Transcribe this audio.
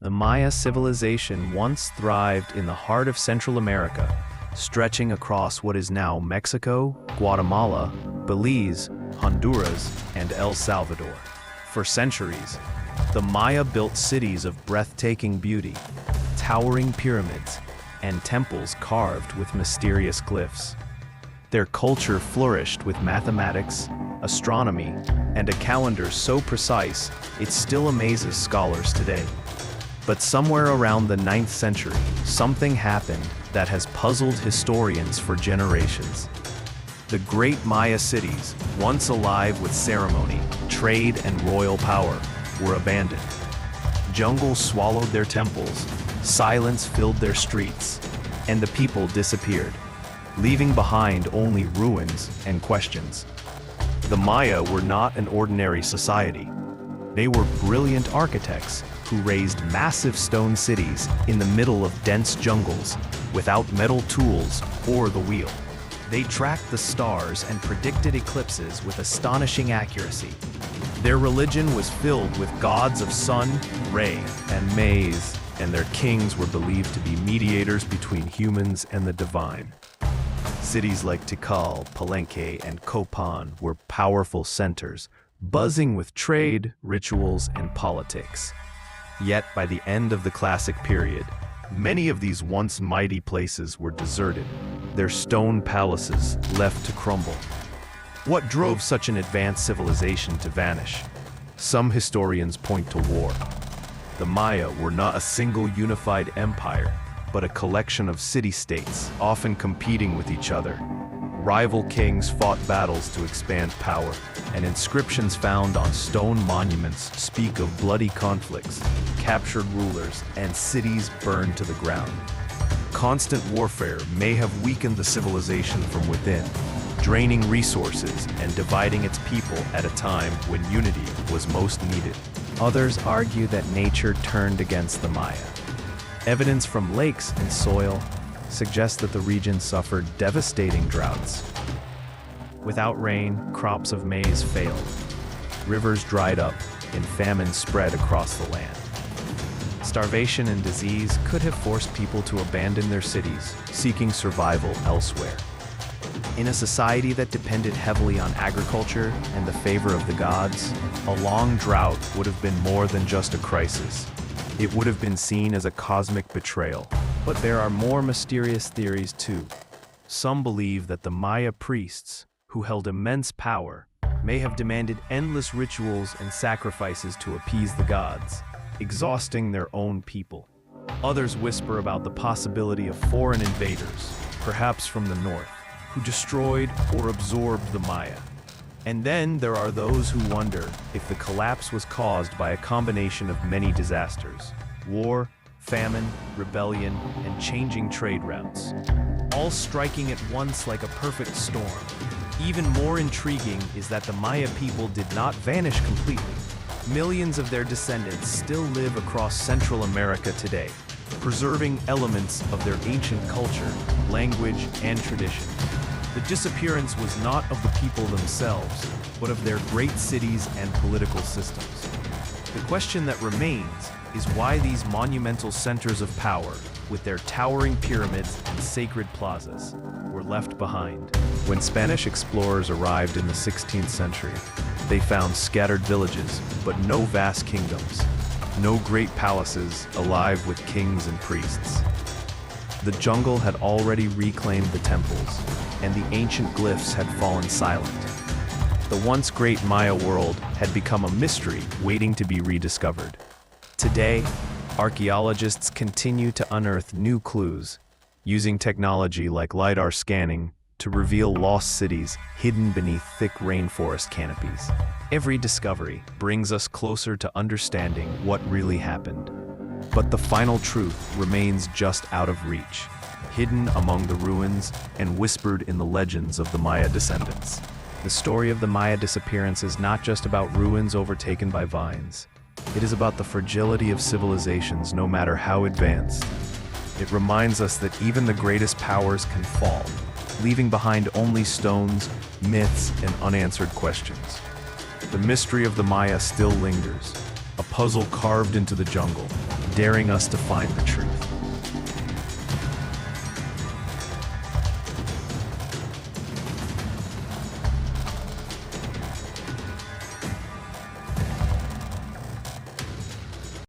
The Maya civilization once thrived in the heart of Central America, stretching across what is now Mexico, Guatemala, Belize, Honduras, and El Salvador. For centuries, the Maya built cities of breathtaking beauty, towering pyramids, and temples carved with mysterious glyphs. Their culture flourished with mathematics, astronomy, and a calendar so precise it still amazes scholars today. But somewhere around the 9th century, something happened that has puzzled historians for generations. The great Maya cities, once alive with ceremony, trade, and royal power, were abandoned. Jungle swallowed their temples, silence filled their streets, and the people disappeared, leaving behind only ruins and questions. The Maya were not an ordinary society. They were brilliant architects who raised massive stone cities in the middle of dense jungles without metal tools or the wheel. They tracked the stars and predicted eclipses with astonishing accuracy. Their religion was filled with gods of sun, ray, and maize, and their kings were believed to be mediators between humans and the divine. Cities like Tikal, Palenque, and Copan were powerful centers, buzzing with trade, rituals, and politics. Yet, by the end of the Classic period, many of these once mighty places were deserted, their stone palaces left to crumble. What drove such an advanced civilization to vanish? Some historians point to war. The Maya were not a single unified empire, but a collection of city-states, often competing with each other. Rival kings fought battles to expand power, and inscriptions found on stone monuments speak of bloody conflicts, captured rulers, and cities burned to the ground. Constant warfare may have weakened the civilization from within, draining resources and dividing its people at a time when unity was most needed. Others argue that nature turned against the Maya. Evidence from lakes and soil suggests that the region suffered devastating droughts. Without rain, crops of maize failed. Rivers dried up, and famine spread across the land. Starvation and disease could have forced people to abandon their cities, seeking survival elsewhere. In a society that depended heavily on agriculture and the favor of the gods, a long drought would have been more than just a crisis. It would have been seen as a cosmic betrayal. But there are more mysterious theories too. Some believe that the Maya priests, who held immense power, may have demanded endless rituals and sacrifices to appease the gods, exhausting their own people. Others whisper about the possibility of foreign invaders, perhaps from the north, who destroyed or absorbed the Maya. And then there are those who wonder if the collapse was caused by a combination of many disasters: war, famine, rebellion, and changing trade routes, all striking at once like a perfect storm. Even more intriguing is that the Maya people did not vanish completely. Millions of their descendants still live across Central America today, preserving elements of their ancient culture, language, and tradition. The disappearance was not of the people themselves, but of their great cities and political systems. The question that remains is why these monumental centers of power, with their towering pyramids and sacred plazas, were left behind. When Spanish explorers arrived in the 16th century, they found scattered villages, but no vast kingdoms, no great palaces alive with kings and priests. The jungle had already reclaimed the temples, and the ancient glyphs had fallen silent. The once great Maya world had become a mystery waiting to be rediscovered. Today, archaeologists continue to unearth new clues, using technology like LiDAR scanning to reveal lost cities hidden beneath thick rainforest canopies. Every discovery brings us closer to understanding what really happened. But the final truth remains just out of reach, hidden among the ruins and whispered in the legends of the Maya descendants. The story of the Maya disappearance is not just about ruins overtaken by vines. It is about the fragility of civilizations, no matter how advanced. It reminds us that even the greatest powers can fall, leaving behind only stones, myths, and unanswered questions. The mystery of the Maya still lingers, a puzzle carved into the jungle, daring us to find the truth.